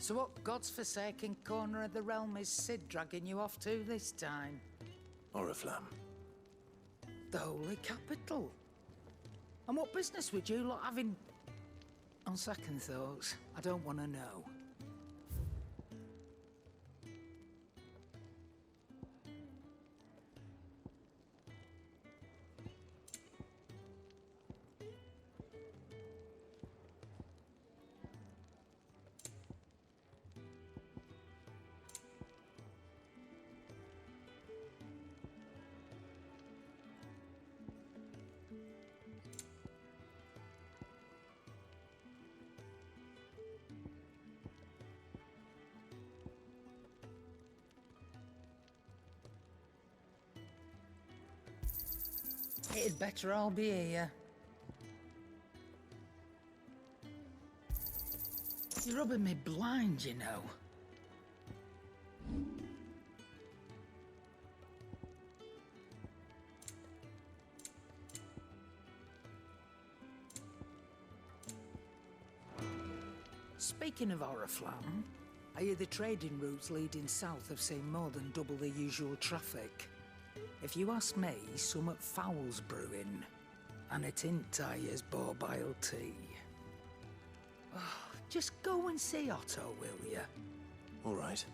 So what God's forsaken corner of the realm is Sid dragging you off to this time? Orriflamme. The holy capital. And what business would you lot having? On second thoughts, I don't want to know. It'd better all be here. You're rubbing me blind, you know. Speaking of Orriflamme, I hear the trading routes leading south have seen more than double the usual traffic. If you ask me, summat foul's brewing, and it ain't Tyre's borbile tea. Oh, just go and see Otto, will ya? All right.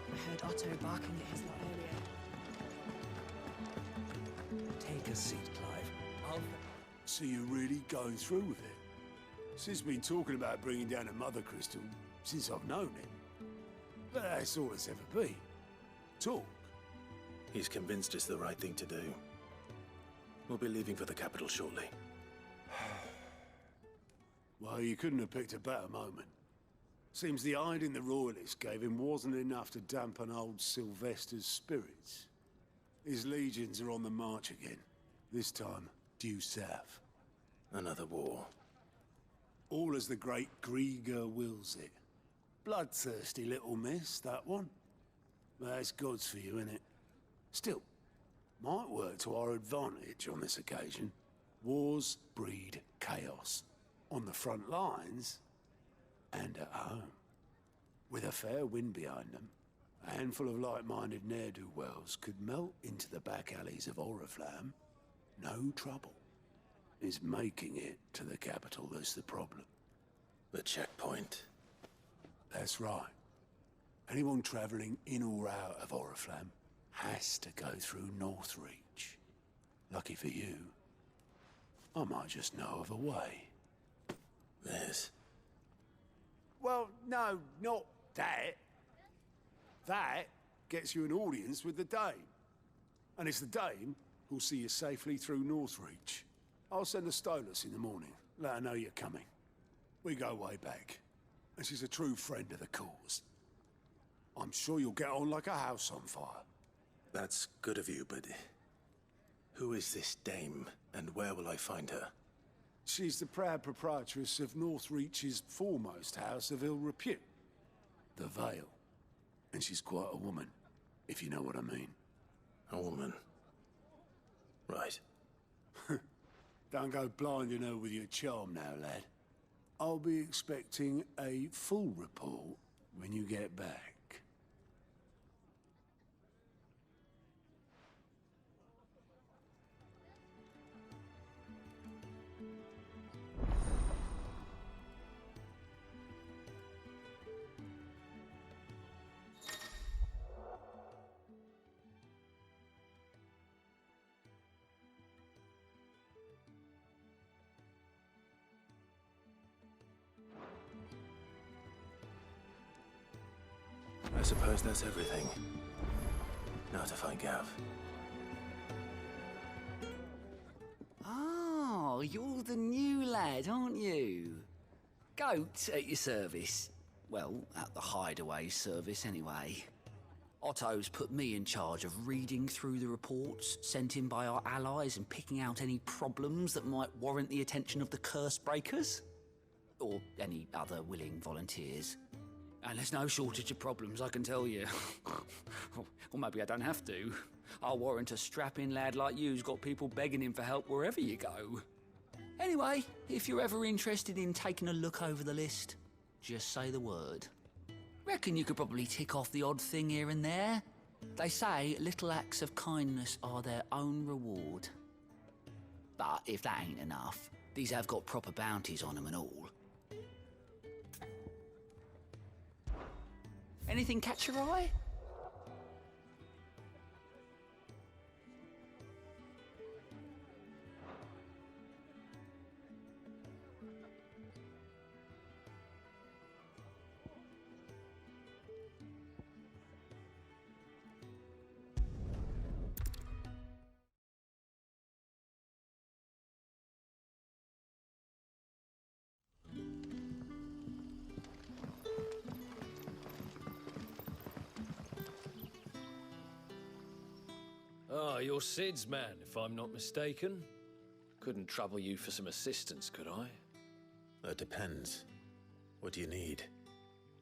I heard Otto barking at his lot earlier. Take a seat, Clive. So you're really going through with it? Sid's been talking about bringing down a mother crystal since I've known him. But that's all it's ever been. Talk. He's convinced it's the right thing to do. We'll be leaving for the capital shortly. Well, you couldn't have picked a better moment. Seems the hiding the royalists gave him wasn't enough to dampen old Sylvester's spirits. His legions are on the march again. This time, due south. Another war. All as the great Grieger wills it. Bloodthirsty little miss, that one. That's God's for you, innit? Still, might work to our advantage on this occasion. Wars breed chaos. On the front lines, and at home. With a fair wind behind them, a handful of like-minded ne'er-do-wells could melt into the back alleys of Orriflamme. No trouble. It's making it to the capital that's the problem. The checkpoint. That's right. Anyone travelling in or out of Orriflamme has to go through Northreach. Lucky for you, I might just know of a way. There's... Well, no, not that. That gets you an audience with the Dame. And it's the Dame who'll see you safely through Northreach. I'll send a Stolas in the morning. Let her know you're coming. We go way back. And she's a true friend of the cause. I'm sure you'll get on like a house on fire. That's good of you, but... who is this dame, and where will I find her? She's the proud proprietress of Northreach's foremost house of ill repute. The Vale. And she's quite a woman, if you know what I mean. A woman. Right. Don't go blinding her with your charm now, lad. I'll be expecting a full report when you get back. I suppose that's everything. Now to find Gav. Oh, you're the new lad, aren't you? Goat at your service. Well, at the hideaway service, anyway. Otto's put me in charge of reading through the reports sent in by our allies and picking out any problems that might warrant the attention of the curse breakers. Or any other willing volunteers. And there's no shortage of problems, I can tell you. Or maybe I don't have to. I'll warrant a strapping lad like you's got people begging him for help wherever you go. Anyway, if you're ever interested in taking a look over the list, just say the word. Reckon you could probably tick off the odd thing here and there. They say little acts of kindness are their own reward. But if that ain't enough, these have got proper bounties on them and all. Anything catch your eye? Ah, you're Sid's man, if I'm not mistaken. Couldn't trouble you for some assistance, could I? That depends. What do you need?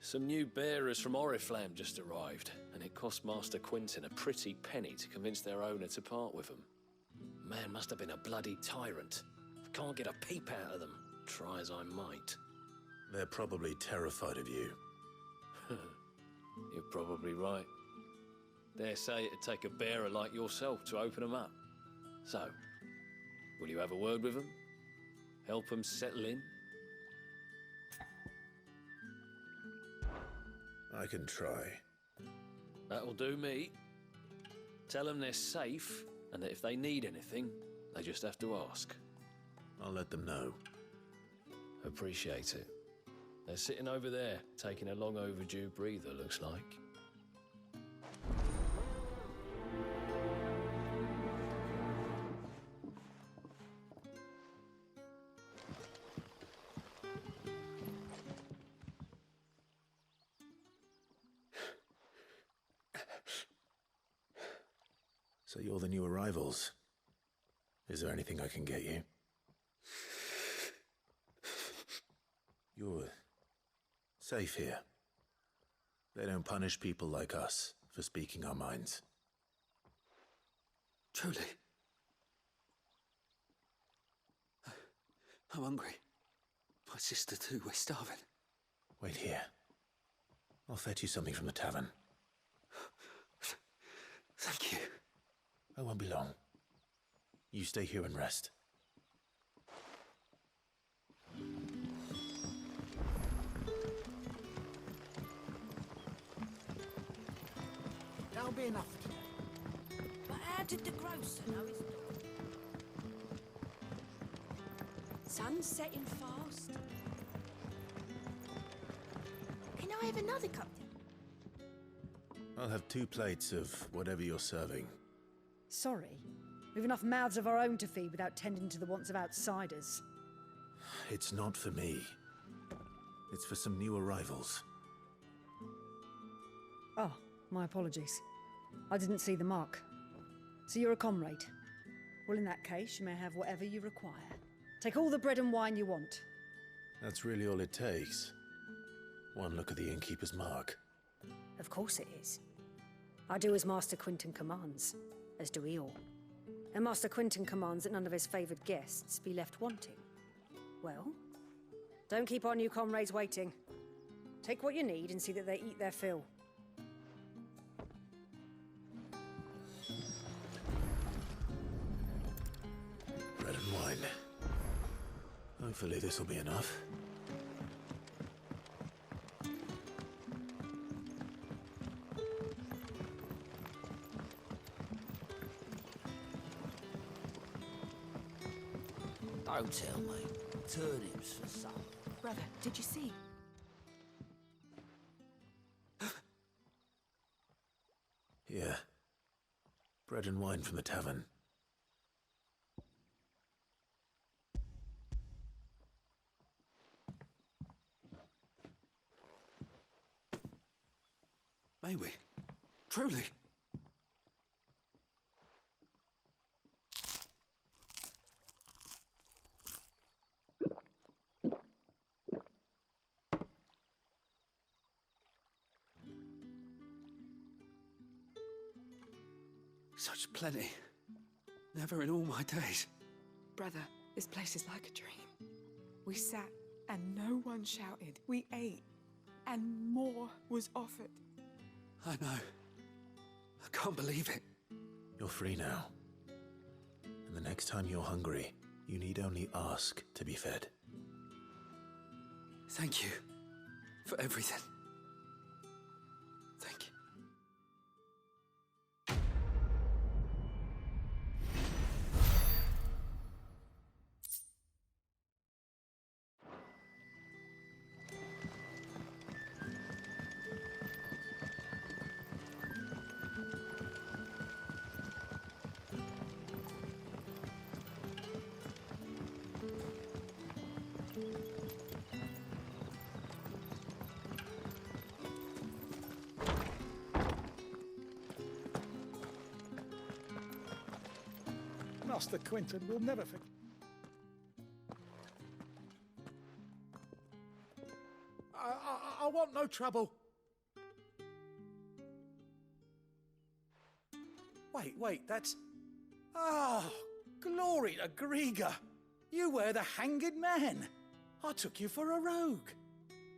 Some new bearers from Orriflamme just arrived, and it cost Master Quinton a pretty penny to convince their owner to part with them. Man must have been a bloody tyrant. Can't get a peep out of them, try as I might. They're probably terrified of you. You're probably right. Dare say it'd take a bearer like yourself to open them up. So, will you have a word with them? Help them settle in? I can try. That'll do me. Tell them they're safe, and that if they need anything, they just have to ask. I'll let them know. Appreciate it. They're sitting over there, taking a long overdue breather, looks like. So you're the new arrivals. Is there anything I can get you? You're safe here. They don't punish people like us for speaking our minds. Truly. I'm hungry. My sister too, we're starving. Wait here. I'll fetch you something from the tavern. Thank you. I won't be long. You stay here and rest. That'll be enough for today. But how did the grocer know his door? Sun's setting fast. Can I have another cocktail? I'll have 2 plates of whatever you're serving. Sorry. We've enough mouths of our own to feed without tending to the wants of outsiders. It's not for me. It's for some new arrivals. Oh, my apologies. I didn't see the mark. So you're a comrade. Well, in that case, you may have whatever you require. Take all the bread and wine you want. That's really all it takes. One look at the innkeeper's mark. Of course it is. I do as Master Quinton commands, as do we all. And Master Quinton commands that none of his favoured guests be left wanting. Well, don't keep our new comrades waiting. Take what you need and see that they eat their fill. Bread and wine. Hopefully this'll be enough. Don't tell me. Turnips for some. Brother, did you see? Yeah. Bread and wine from the tavern. May we? Truly? Such plenty. Never in all my days. Brother, this place is like a dream. We sat and no one shouted. We ate and more was offered. I know. I can't believe it. You're free now. And the next time you're hungry, you need only ask to be fed. Thank you for everything. Thank you. Master Quinton will never forget. I want no trouble. Wait, that's... Ah, glory to Grieger. You were the hanged man. I took you for a rogue.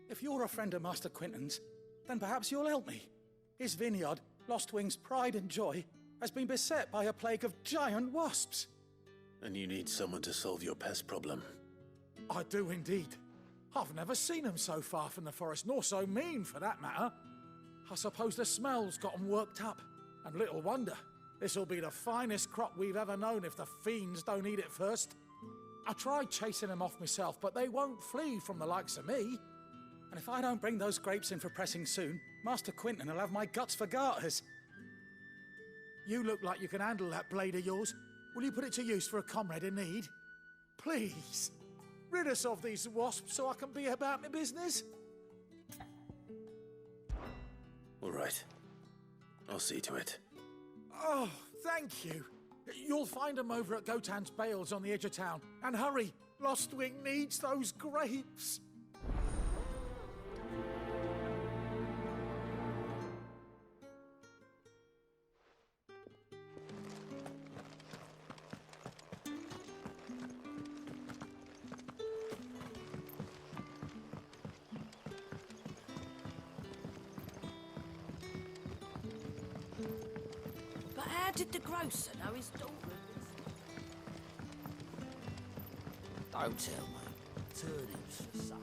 If you're a friend of Master Quinton's, then perhaps you'll help me. His vineyard, Lostwing's pride and joy, has been beset by a plague of giant wasps. And you need someone to solve your pest problem. I do indeed. I've never seen them so far from the forest, nor so mean for that matter. I suppose the smell's got them worked up. And little wonder. This'll be the finest crop we've ever known if the fiends don't eat it first. I tried chasing them off myself, but they won't flee from the likes of me. And if I don't bring those grapes in for pressing soon, Master Quinton will have my guts for garters. You look like you can handle that blade of yours. Will you put it to use for a comrade in need? Please, rid us of these wasps so I can be about my business. All right. I'll see to it. Oh, thank you. You'll find them over at Gotan's Bales on the edge of town. And hurry, Lostwing needs those grapes. But how did the grocer know his daughter? Don't tell me. Turnips for supper.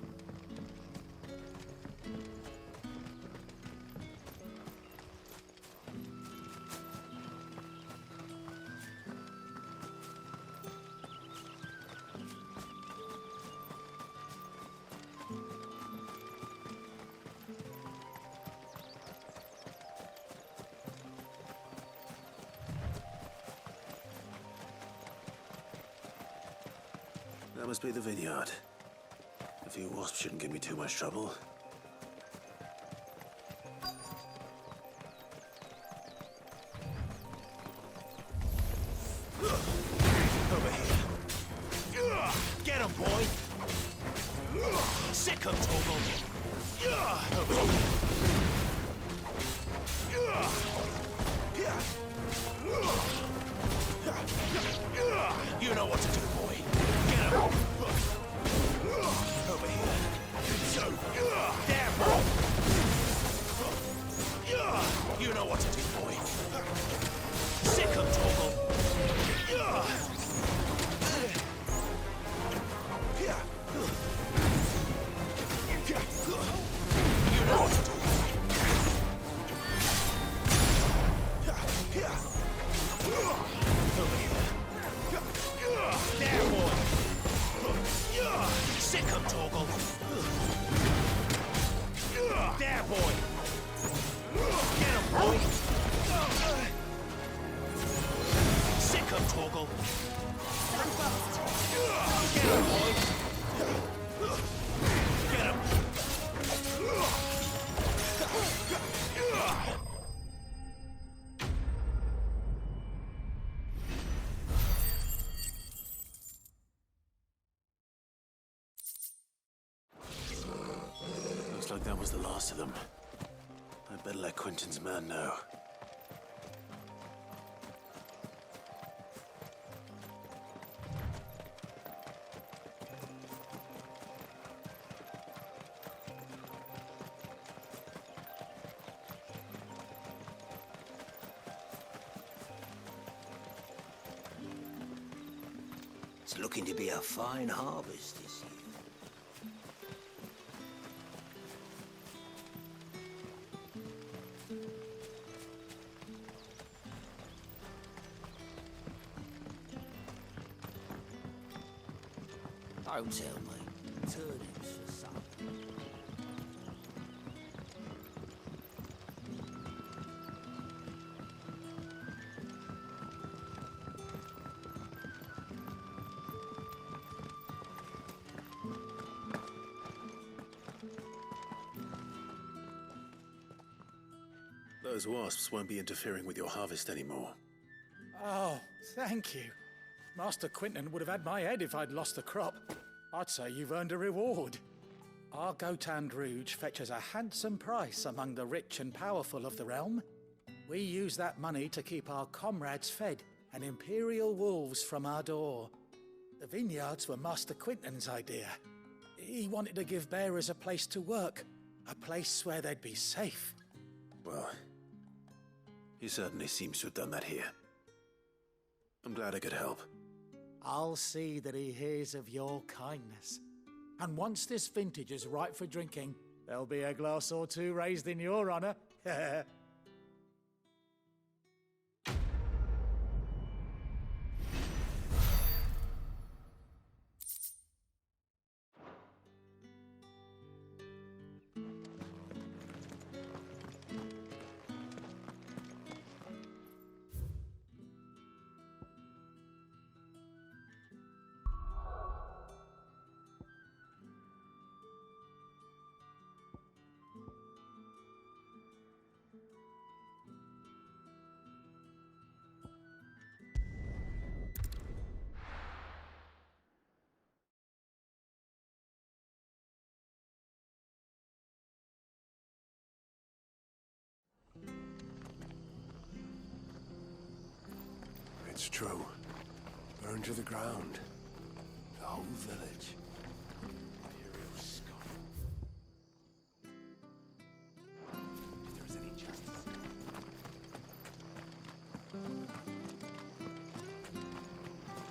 That must be the vineyard. A few wasps shouldn't give me too much trouble. Over here. Get him, boy! Sick him, Toggle! Over here. You know what to do, boy. Get him! Over here. So, there, boy! You know what to do, boy. Sick him, Toggle! You know what to do. Over here. There, boy! Sick him, Toggle! There, boy! Get him, boy! Sick him, Toggle! Get him, boy! Get him! Looks like that was the last of them. I'd better let Quinton's man know. It's looking to be a fine harvest this year. Don't tell me. Turnips for supper. Those wasps won't be interfering with your harvest anymore. Oh, thank you. Master Quinton would have had my head if I'd lost the crop. I'd say you've earned a reward. Our Gotand Rouge fetches a handsome price among the rich and powerful of the realm. We use that money to keep our comrades fed and imperial wolves from our door. The vineyards were Master Quinton's idea. He wanted to give bearers a place to work, a place where they'd be safe. Well, he certainly seems to have done that here. I'm glad I could help. I'll see that he hears of your kindness. And once this vintage is ripe for drinking, there'll be a glass or two raised in your honor. It's true. Burned to the ground. The whole village. Imperial scum. If there is any justice.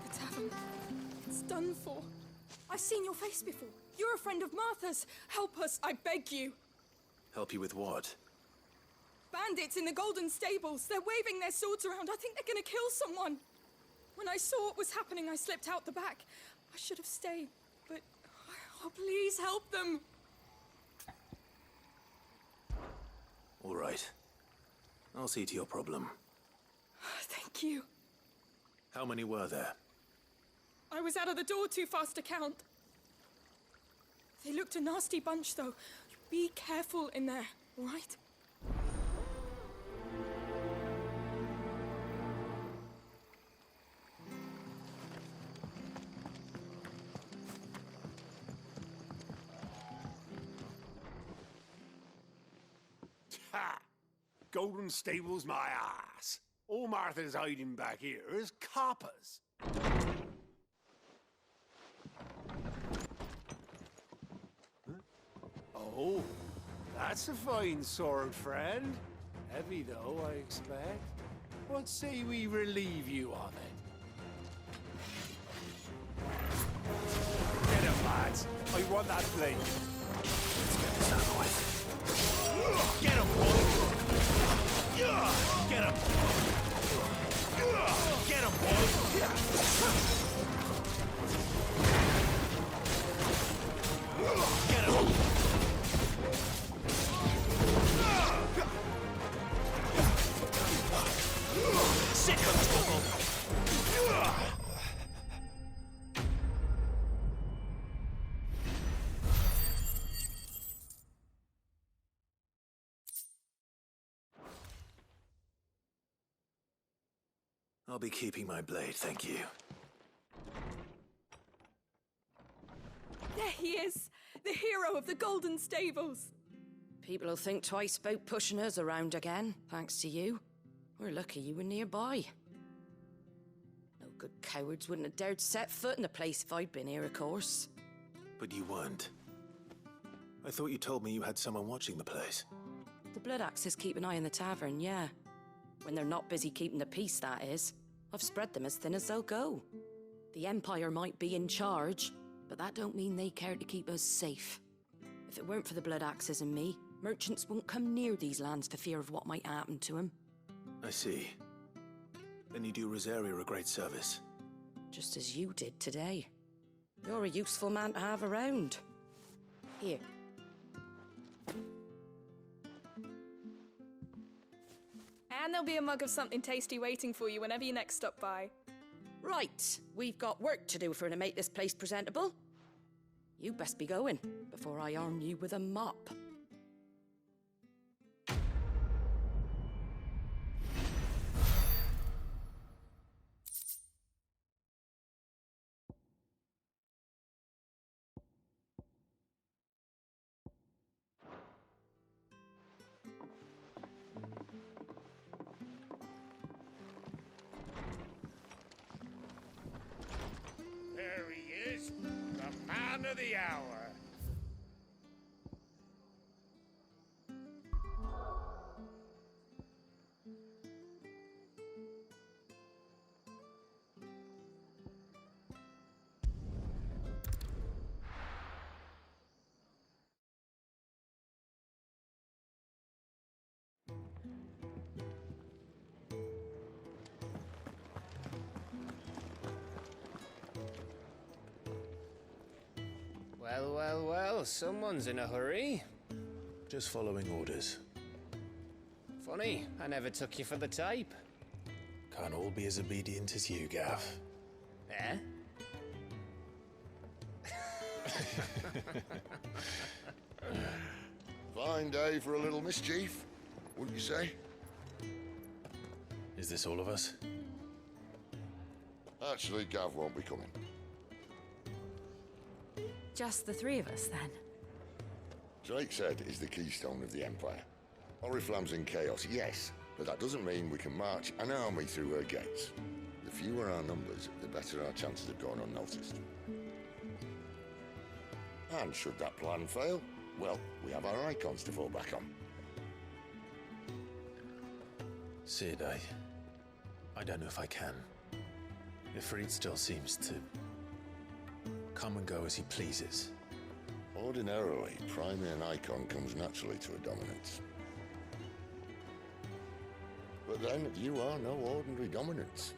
The tavern. It's done for. I've seen your face before. You're a friend of Martha's. Help us, I beg you. Help you with what? Bandits in the Golden Stables. They're waving their swords around. I think they're gonna kill someone. When I saw what was happening, I slipped out the back. I should have stayed, but... Oh, please help them. All right. I'll see to your problem. Thank you. How many were there? I was out of the door too fast to count. They looked a nasty bunch, though. Be careful in there, all right? Ha! Golden Stables my ass. All Martha's hiding back here is coppers. Huh? Oh, that's a fine sword, friend. Heavy, though, I expect. What say we relieve you of it? Get him, lads. I want that blade. Let's get this out of the way. Get him, boy! Get him! Get him, boy! Get him! Sick of trouble! I'll be keeping my blade, thank you. There he is! The hero of the Golden Stables! People will think twice about pushing us around again, thanks to you. We're lucky you were nearby. No good cowards wouldn't have dared set foot in the place if I'd been here, of course. But you weren't. I thought you told me you had someone watching the place. The Blood Axes keep an eye on the tavern, yeah. When they're not busy keeping the peace, that is. I've spread them as thin as they'll go. The Empire might be in charge, but that don't mean they care to keep us safe. If it weren't for the Blood Axes and me, merchants won't come near these lands for fear of what might happen to them. I see. Then you do Rosaria a great service. Just as you did today. You're a useful man to have around. Here. And there'll be a mug of something tasty waiting for you whenever you next stop by. Right, we've got work to do for to make this place presentable. You best be going, before I arm you with a mop. There he is, the man of the hour. Well, well, well, someone's in a hurry. Just following orders. Funny, I never took you for the type. Can't all be as obedient as you, Gav. Eh? Fine day for a little mischief, wouldn't you say? Is this all of us? Actually, Gav won't be coming. Just the three of us, then? Drake said is the keystone of the Empire. Orriflamme's in chaos, yes, but that doesn't mean we can march an army through her gates. The fewer our numbers, the better our chances of going unnoticed. And should that plan fail, well, we have our icons to fall back on. Sid, I don't know if I can. Ifrit still seems to come and go as he pleases. Ordinarily, priming an icon comes naturally to a dominance. But then, you are no ordinary dominance.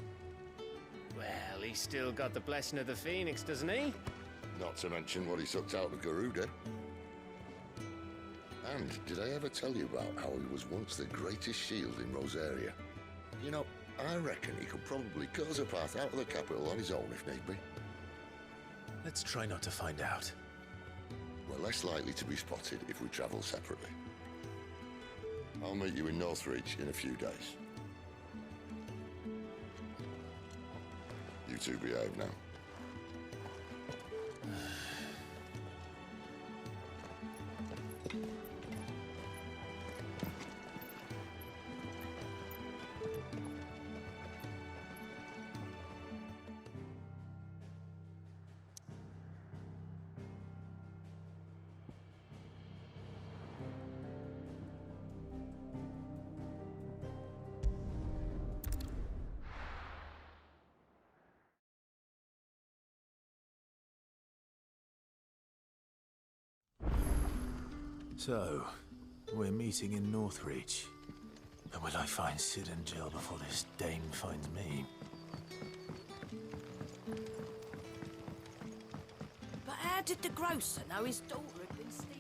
Well, he's still got the blessing of the Phoenix, doesn't he? Not to mention what he sucked out of Garuda. And did I ever tell you about how he was once the greatest shield in Rosaria? You know, I reckon he could probably cut us a path out of the capital on his own if need be. Let's try not to find out. We're less likely to be spotted if we travel separately. I'll meet you in Northreach in a few days. You two behave now. So, we're meeting in Northreach. But will I find Sid and Jill before this dame finds me? But how did the grocer know his daughter had been stealing?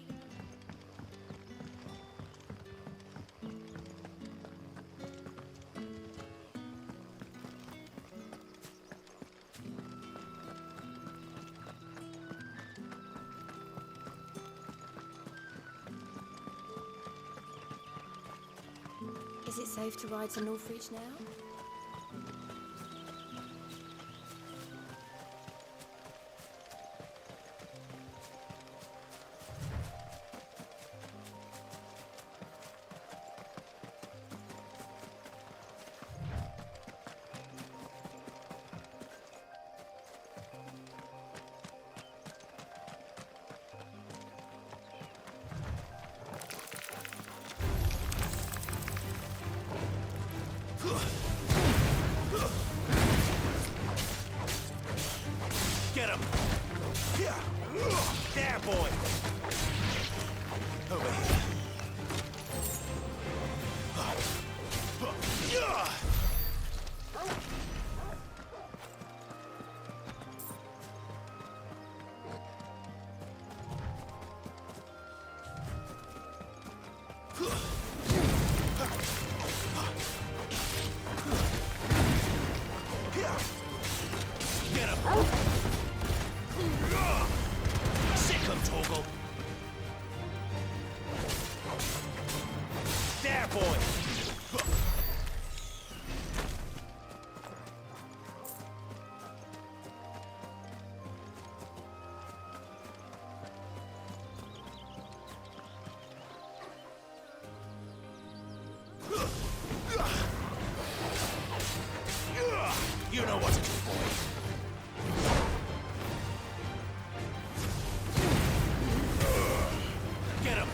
Is it safe to ride to Northreach now? There, boy! You know what to do, boy. Get him!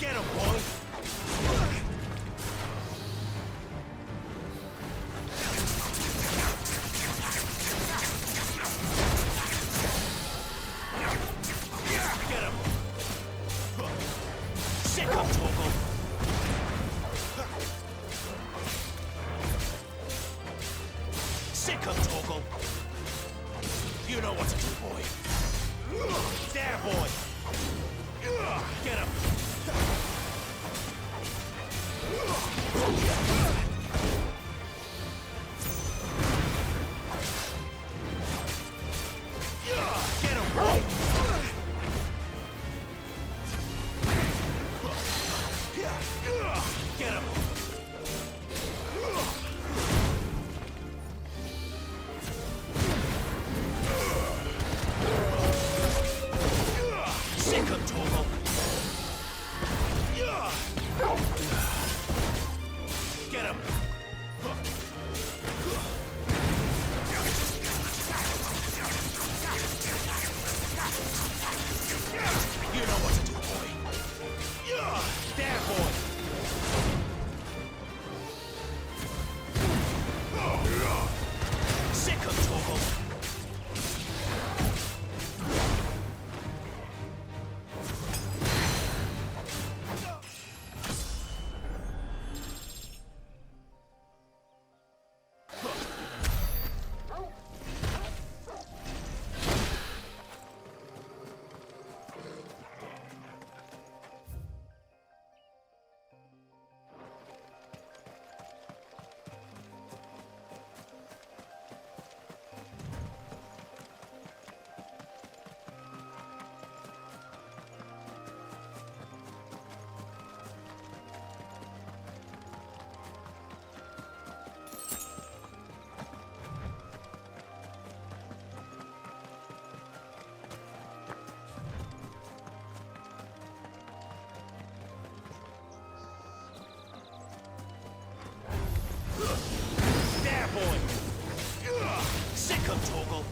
Get him, boy! Get him! Sick of Torgal! Sick of Torgal! You know what to do, boy. There, boy! Get him! Get him, boy! Get him! Sick of Torgal! Get him! You know what to do, boy. There, boy! Sick of Torgal! There, boy! Sick of Torgal!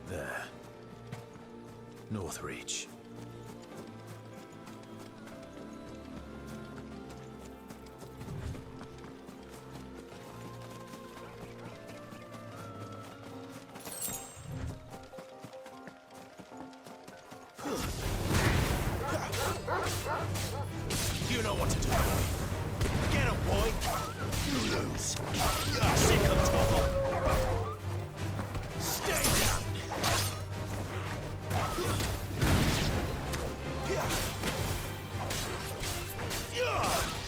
There. North Reach. You know what to do, boy. Get him, boy! You lose. Sick of Torgal! Stay down!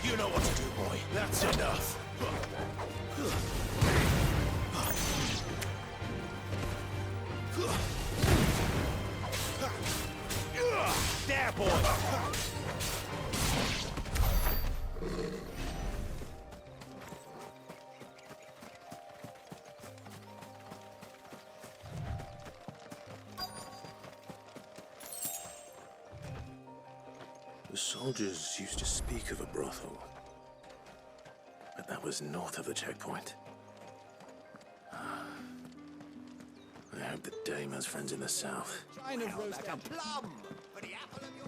You know what to do, boy. That's enough. There, boy! The soldiers used to speak of a brothel, but that was north of the checkpoint. I hope that Dame has friends in the south. China roast like a plum for the apple of your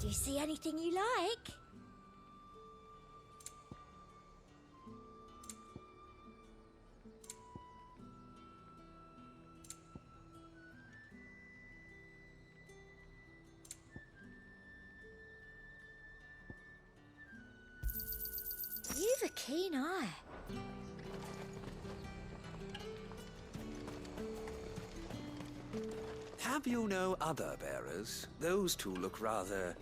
Do you see anything you like? You've a keen eye. Have you no other bearers? Those two look rather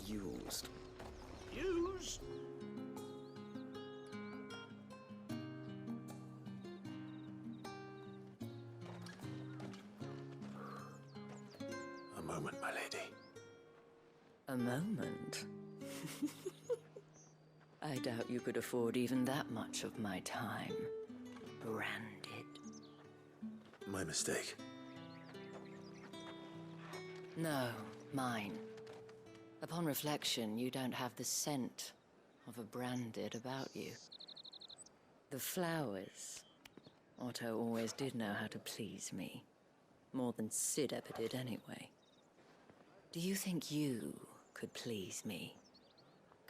used. Used? A moment, my lady. A moment? I doubt you could afford even that much of my time. Branded. My mistake. No, mine. Upon reflection, you don't have the scent of a branded about you. The flowers. Otto always did know how to please me. More than Sid ever did anyway. Do you think you could please me,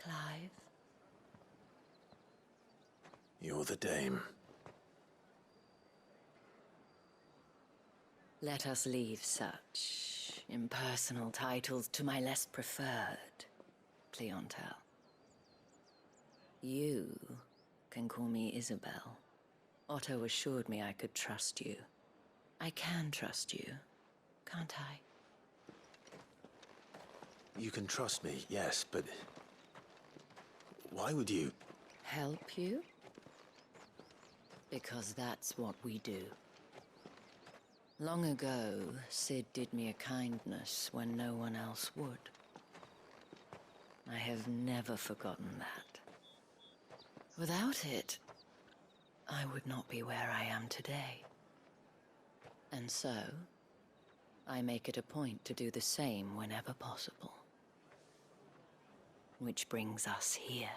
Clive? You're the dame. Let us leave such impersonal titles to my less preferred clientele. You can call me Isabelle. Otto assured me I could trust you. I can trust you, can't I? You can trust me, yes, but why would you? Help you? Because that's what we do. Long ago, Sid did me a kindness when no one else would. I have never forgotten that. Without it, I would not be where I am today. And so, I make it a point to do the same whenever possible. Which brings us here.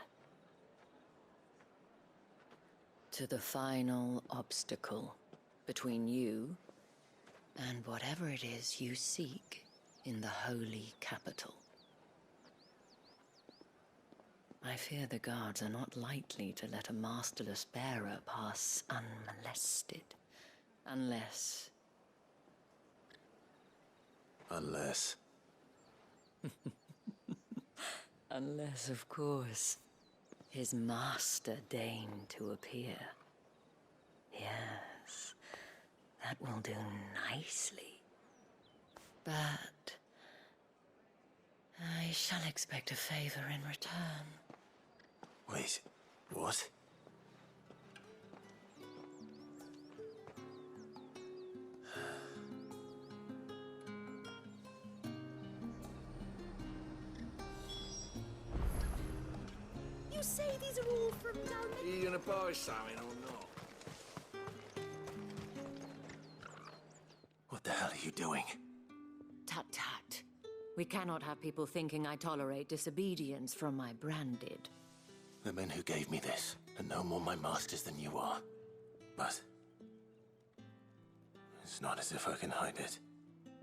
To the final obstacle between you and whatever it is you seek in the holy capital. I fear the guards are not likely to let a masterless bearer pass unmolested. Unless... Unless, of course, his master deigned to appear. Yes, that will do nicely. But I shall expect a favor in return. Wait, what? You say these are all from down Are you gonna buy something or not? What the hell are you doing? Tut tut. We cannot have people thinking I tolerate disobedience from my branded. The men who gave me this are no more my masters than you are. But it's not as if I can hide it.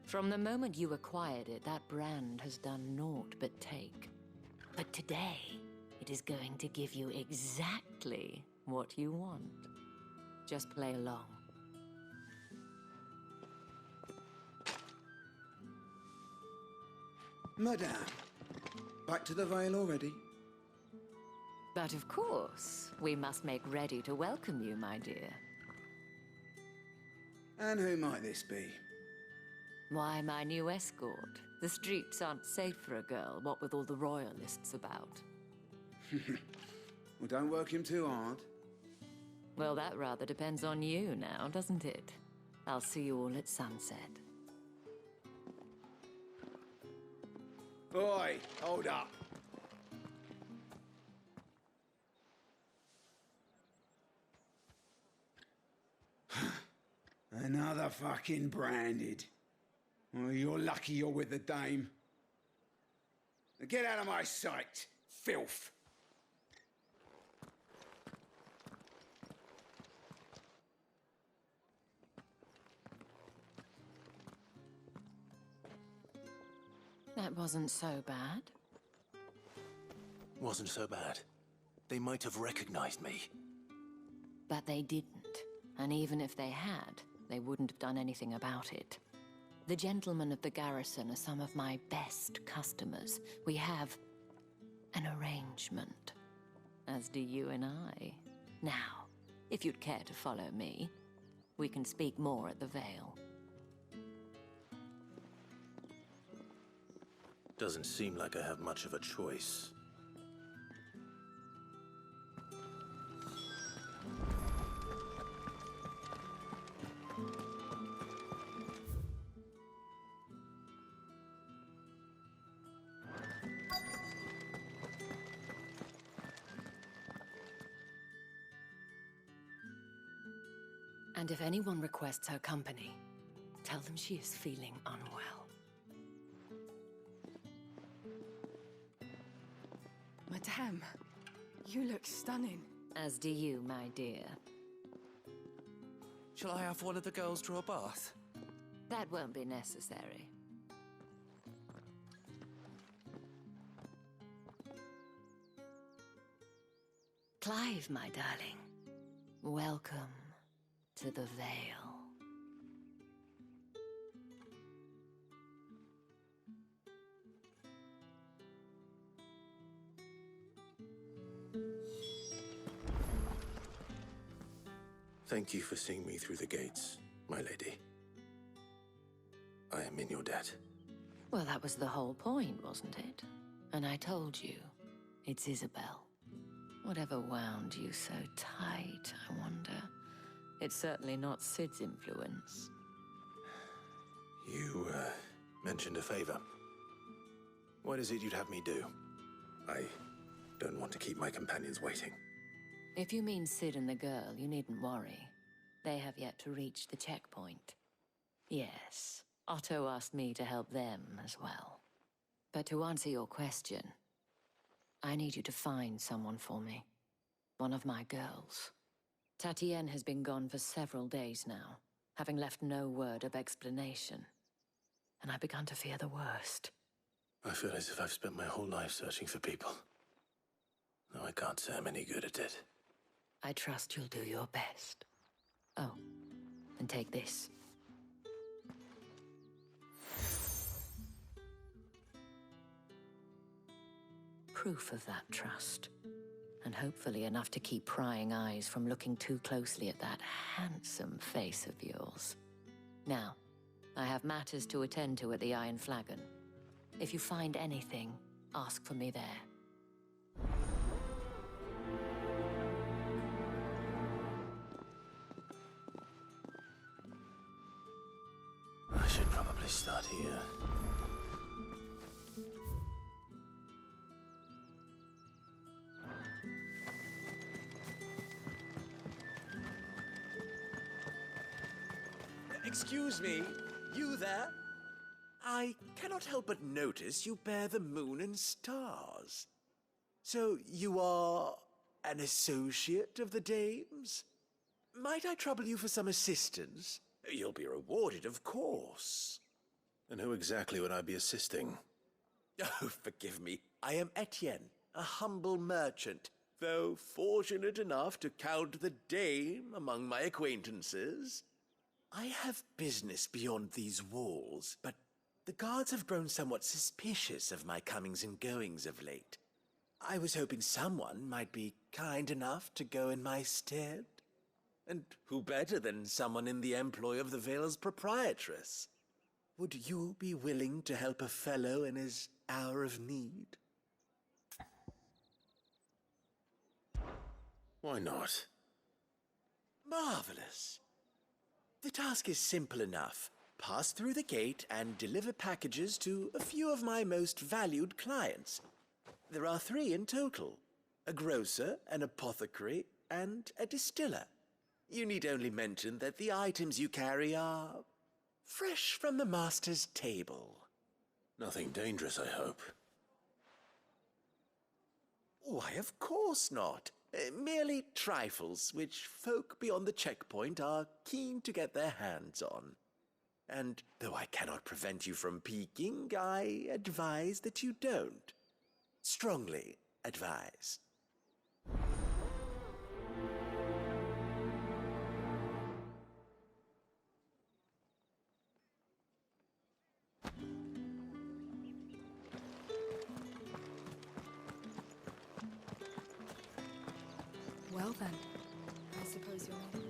From the moment you acquired it, that brand has done naught but take. But today, it is going to give you exactly what you want. Just play along. Madame, back to the Vale already? But of course, we must make ready to welcome you, my dear. And who might this be? Why, my new escort. The streets aren't safe for a girl, what with all the royalists about. Well, don't work him too hard. Well, that rather depends on you now, doesn't it? I'll see you all at sunset. Oi, hold up. Another fucking branded. Well, you're lucky you're with the dame. Now get out of my sight, filth. That wasn't so bad. Wasn't so bad. They might have recognized me. But they didn't. And even if they had, they wouldn't have done anything about it. The gentlemen of the garrison are some of my best customers. We have an arrangement, as do you and I. Now, if you'd care to follow me, we can speak more at the Vale. Doesn't seem like I have much of a choice. And if anyone requests her company, tell them she is feeling unwell. Madame, you look stunning. As do you, my dear. Shall I have one of the girls draw a bath? That won't be necessary. Clive, my darling. Welcome to the Vale. Thank you for seeing me through the gates, my lady. I am in your debt. Well, that was the whole point, wasn't it? And I told you, it's Isabelle. Whatever wound you so tight, I wonder. It's certainly not Sid's influence. You, mentioned a favor. What is it you'd have me do? I don't want to keep my companions waiting. If you mean Sid and the girl, you needn't worry. They have yet to reach the checkpoint. Yes, Otto asked me to help them as well. But to answer your question, I need you to find someone for me. One of my girls. Tatienne has been gone for several days now, having left no word of explanation. And I've begun to fear the worst. I feel as if I've spent my whole life searching for people. Though I can't say I'm any good at it. I trust you'll do your best. Oh, and take this. Proof of that trust. And hopefully enough to keep prying eyes from looking too closely at that handsome face of yours. Now, I have matters to attend to at the Iron Flagon. If you find anything, ask for me there. I should probably start here. Excuse me, you there? I cannot help but notice you bear the moon and stars. So you are an associate of the dames? Might I trouble you for some assistance? You'll be rewarded, of course. And who exactly would I be assisting? Oh, forgive me. I am Etienne, a humble merchant, though fortunate enough to count the dame among my acquaintances. I have business beyond these walls, but the guards have grown somewhat suspicious of my comings and goings of late. I was hoping someone might be kind enough to go in my stead. And who better than someone in the employ of the Vale's proprietress? Would you be willing to help a fellow in his hour of need? Why not? Marvelous. The task is simple enough. Pass through the gate and deliver packages to a few of my most valued clients. There are 3 in total. A grocer, an apothecary, and a distiller. You need only mention that the items you carry are fresh from the master's table. Nothing dangerous, I hope. Why, of course not. Merely trifles which folk beyond the checkpoint are keen to get their hands on. And though I cannot prevent you from peeking, I advise that you don't. Strongly advise. Well then, I suppose you're ready.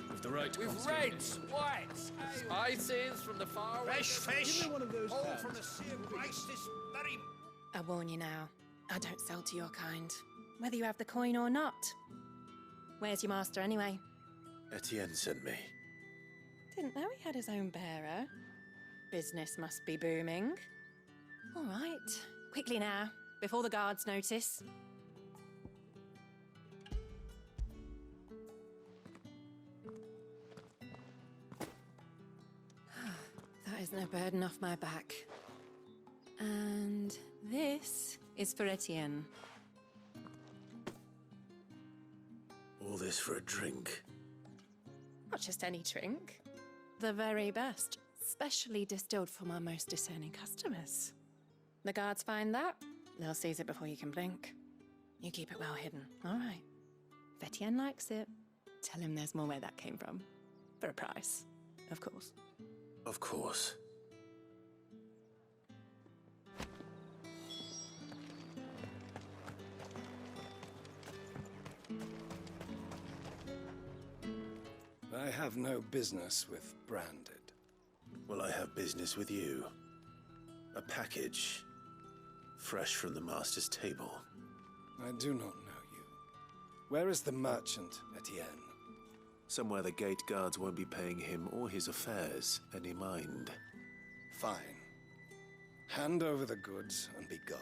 With the right With reds, whites, spices from the far Fresh fish! Give me one of those All pounds. from the sea of grace this very... I warn you now, I don't sell to your kind, whether you have the coin or not. Where's your master anyway? Etienne sent me. Didn't know he had his own bearer. Business must be booming. All right, quickly now, before the guards notice. That is no burden off my back. And this is for Etienne. All this for a drink. Not just any drink. The very best, specially distilled for my most discerning customers. The guards find that, they'll seize it before you can blink. You keep it well hidden, all right? If Etienne likes it, tell him there's more where that came from. For a price, of course. Of course. I have no business with Branded. Well, I have business with you. A package. Fresh from the master's table. I do not know you. Where is the merchant, Etienne? Somewhere the gate guards won't be paying him or his affairs any mind. Fine. Hand over the goods and be gone.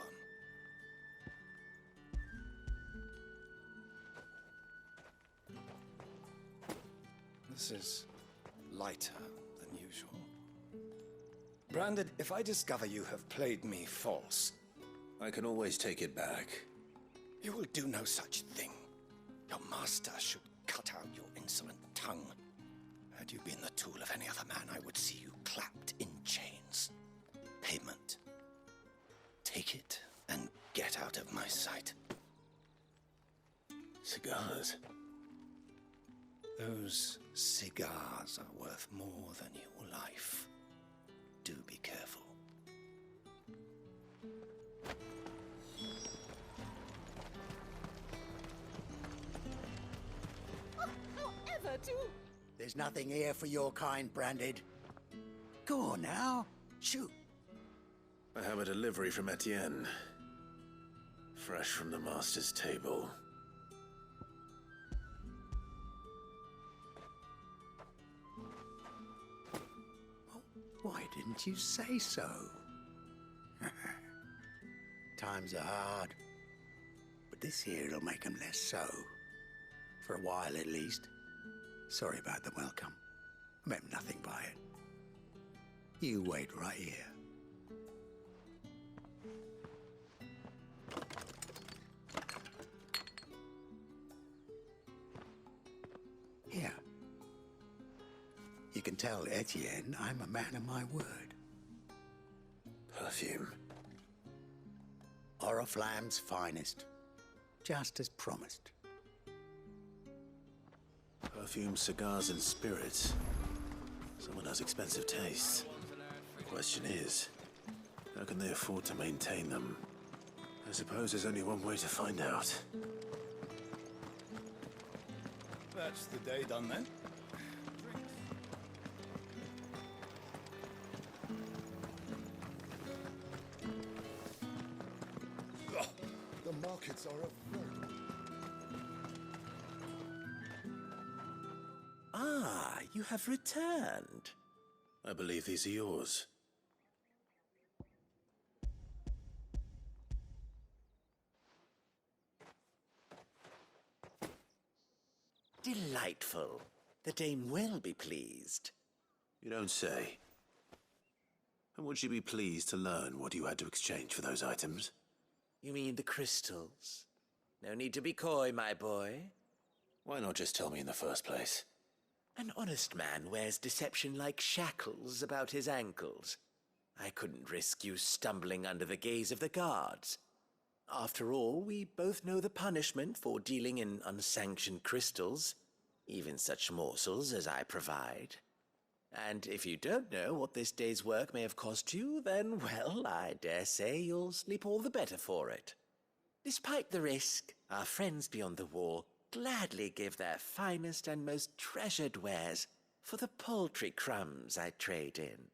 This is lighter than usual. Branded, if I discover you have played me false... I can always take it back. You will do no such thing. Your master should cut out your insolent tongue. Had you been the tool of any other man, I would see you clapped in chains. Payment. Take it and get out of my sight. Cigars. Those cigars are worth more than your life. Do be careful. However, there's nothing here for your kind, Branded. Go on now. Shoot. I have a delivery from Etienne. Fresh from the master's table. Why didn't you say so? Times are hard. But this here'll make 'em less so. For a while, at least. Sorry about the welcome. I meant nothing by it. You wait right here. Here. You can tell Etienne I'm a man of my word. Perfume. Orriflamme's finest. Just as promised. Perfume, cigars, and spirits. Someone has expensive tastes. The question is, how can they afford to maintain them? I suppose there's only one way to find out. That's the day done then. The markets are afloat. Ah, you have returned. I believe these are yours. Delightful. The dame will be pleased. You don't say. And would she be pleased to learn what you had to exchange for those items? You mean the crystals? No need to be coy, my boy. Why not just tell me in the first place? An honest man wears deception like shackles about his ankles. I couldn't risk you stumbling under the gaze of the guards. After all, we both know the punishment for dealing in unsanctioned crystals, even such morsels as I provide. And if you don't know what this day's work may have cost you, then, well, I dare say you'll sleep all the better for it. Despite the risk, our friends beyond the wall gladly give their finest and most treasured wares for the paltry crumbs I trade in.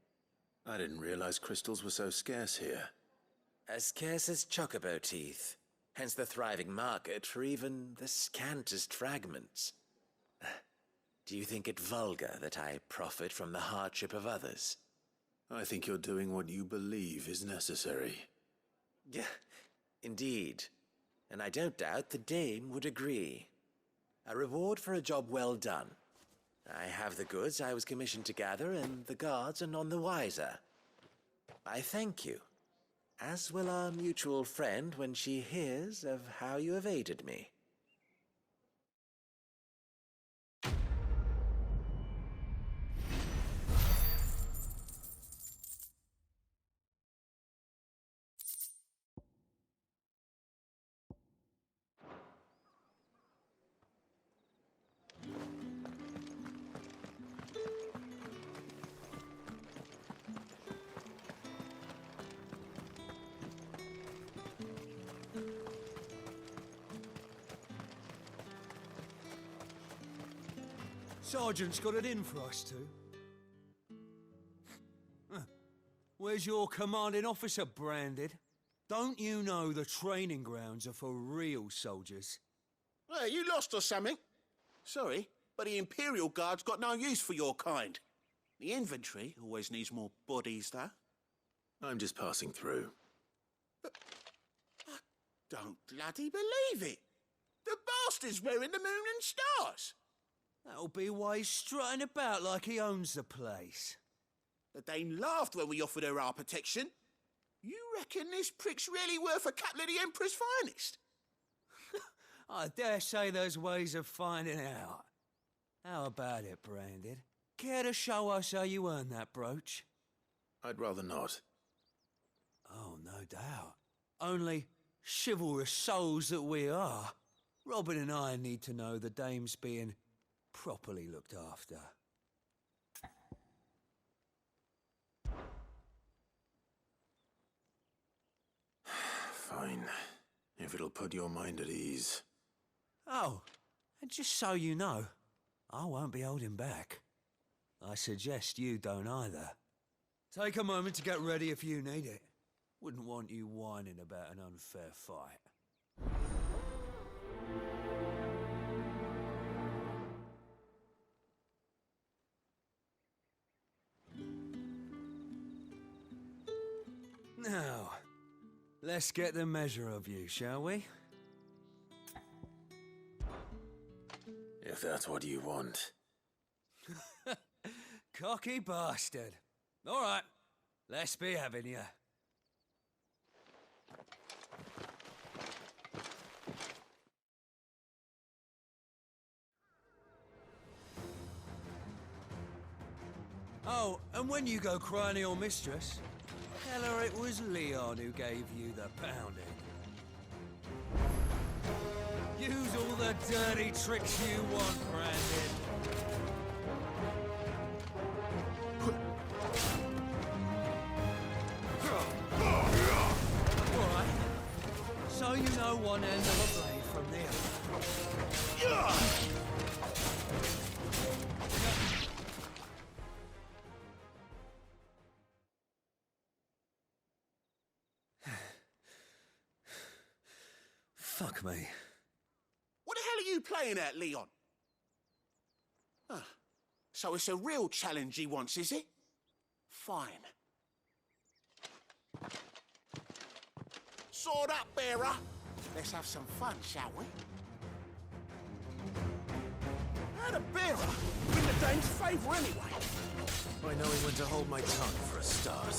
I didn't realize crystals were so scarce here. As scarce as chocobo teeth, hence the thriving market for even the scantest fragments. Do you think it vulgar that I profit from the hardship of others? I think you're doing what you believe is necessary. Yeah, indeed. And I don't doubt the dame would agree. A reward for a job well done. I have the goods I was commissioned to gather, and the guards are none the wiser. I thank you, as will our mutual friend when she hears of how you have aided me. Sergeant's got it in for us two. Where's your commanding officer branded? Don't you know the training grounds are for real soldiers? Hey, you lost or something? Sorry, but the Imperial Guard's got no use for your kind. The infantry always needs more bodies, though. I'm just passing through. But I don't bloody believe it. The bastard's wearing the moon and stars. That'll be why he's strutting about like he owns the place. The Dane laughed when we offered her our protection. You reckon this prick's really worth a couple of the Emperor's finest? I dare say there's ways of finding out. How about it, Branded? Care to show us how you earned that brooch? I'd rather not. Oh, no doubt. Only chivalrous souls that we are, Robin and I need to know the dame's being properly looked after. Fine. If it'll put your mind at ease. Oh, and just so you know, I won't be holding back. I suggest you don't either. Take a moment to get ready if you need it. Wouldn't want you whining about an unfair fight. Now, let's get the measure of you, shall we? If that's what you want. Cocky bastard. All right, let's be having you. Oh, and when you go crying to your mistress, tell her it was Leon who gave you the pounding. Use all the dirty tricks you want, Brandon. All right. So you know one end of a blade from the other. Fuck me. What the hell are you playing at, Leon? Ah, so it's a real challenge he wants, is it? Fine. Sword up, bearer. Let's have some fun, shall we? How'd a bearer win the Dane's favour anyway? by knowing when to hold my tongue for a start.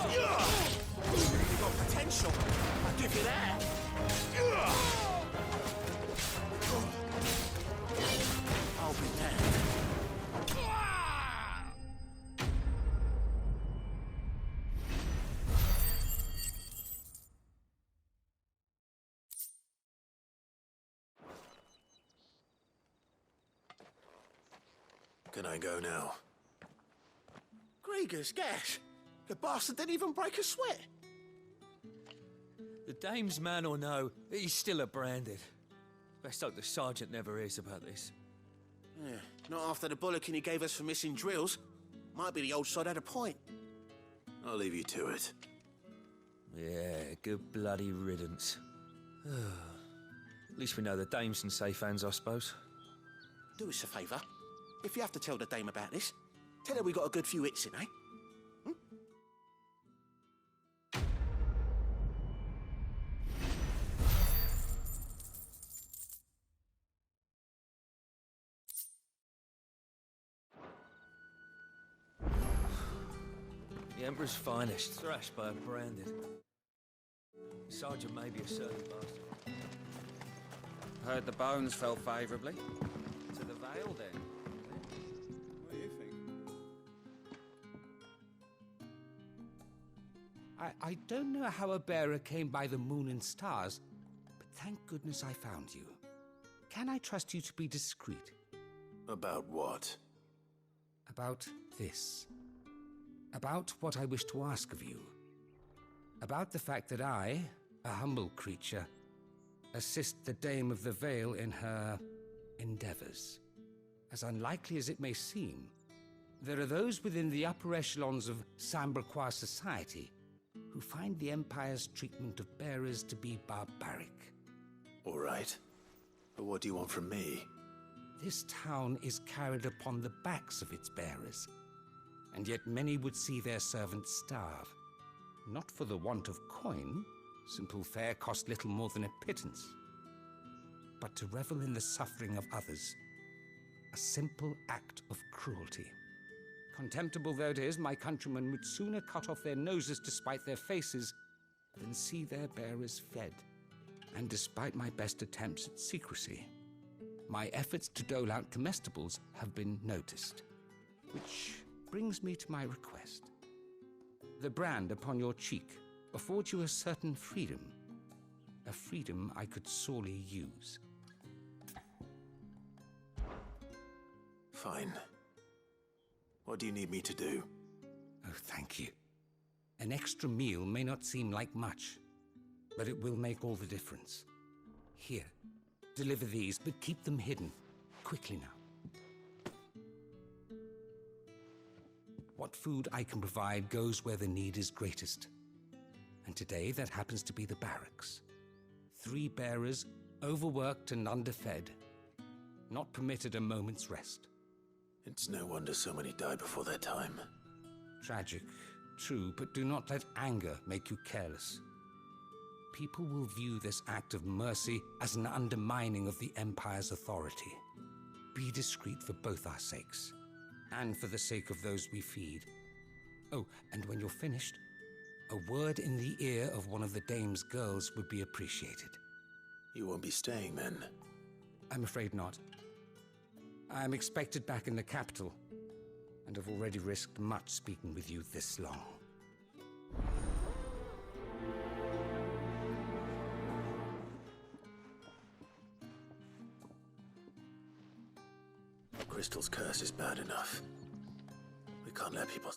You got potential. I'll give you that. I'll be damned. Can I go now? Grieger's gas. The bastard didn't even break a sweat. The dame's man or no, he's still a branded. Best hope the sergeant never hears about this. Yeah, not after the bullocking he gave us for missing drills. Might be the old sod had a point. I'll leave you to it. Yeah, good bloody riddance. At least we know the dame's in safe hands, I suppose. Do us a favour. If you have to tell the dame about this, tell her we got a good few hits in, eh? The Emperor's finest, thrashed by a branded. Sergeant may be a certain bastard. Heard the bones fell favourably. To the Vale, then. What do you think? I don't know how a bearer came by the moon and stars, but thank goodness I found you. Can I trust you to be discreet? About what? About this. About what I wish to ask of you. About the fact that I, a humble creature, assist the Dame of the Vale in her endeavors. As unlikely as it may seem, there are those within the upper echelons of Samberquois society who find the Empire's treatment of bearers to be barbaric. All right. But what do you want from me? This town is carried upon the backs of its bearers, and yet many would see their servants starve. Not for the want of coin, simple fare cost little more than a pittance, but to revel in the suffering of others, a simple act of cruelty. Contemptible though it is, my countrymen would sooner cut off their noses to spite their faces than see their bearers fed. And despite my best attempts at secrecy, my efforts to dole out comestibles have been noticed. Which brings me to my request. The brand upon your cheek affords you a certain freedom. A freedom I could sorely use. Fine. What do you need me to do? Oh, thank you. An extra meal may not seem like much, but it will make all the difference. Here, deliver these, but keep them hidden. Quickly now. What food I can provide goes where the need is greatest. And today that happens to be the barracks. 3 bearers, overworked and underfed, not permitted a moment's rest. It's no wonder so many die before their time. Tragic, true, but do not let anger make you careless. People will view this act of mercy as an undermining of the Empire's authority. Be discreet for both our sakes, and for the sake of those we feed. Oh, and when you're finished, a word in the ear of one of the Dame's girls would be appreciated. You won't be staying then? I'm afraid not. I'm expected back in the capital, and have already risked much speaking with you this long. Crystal's curse is bad enough. We can't let people...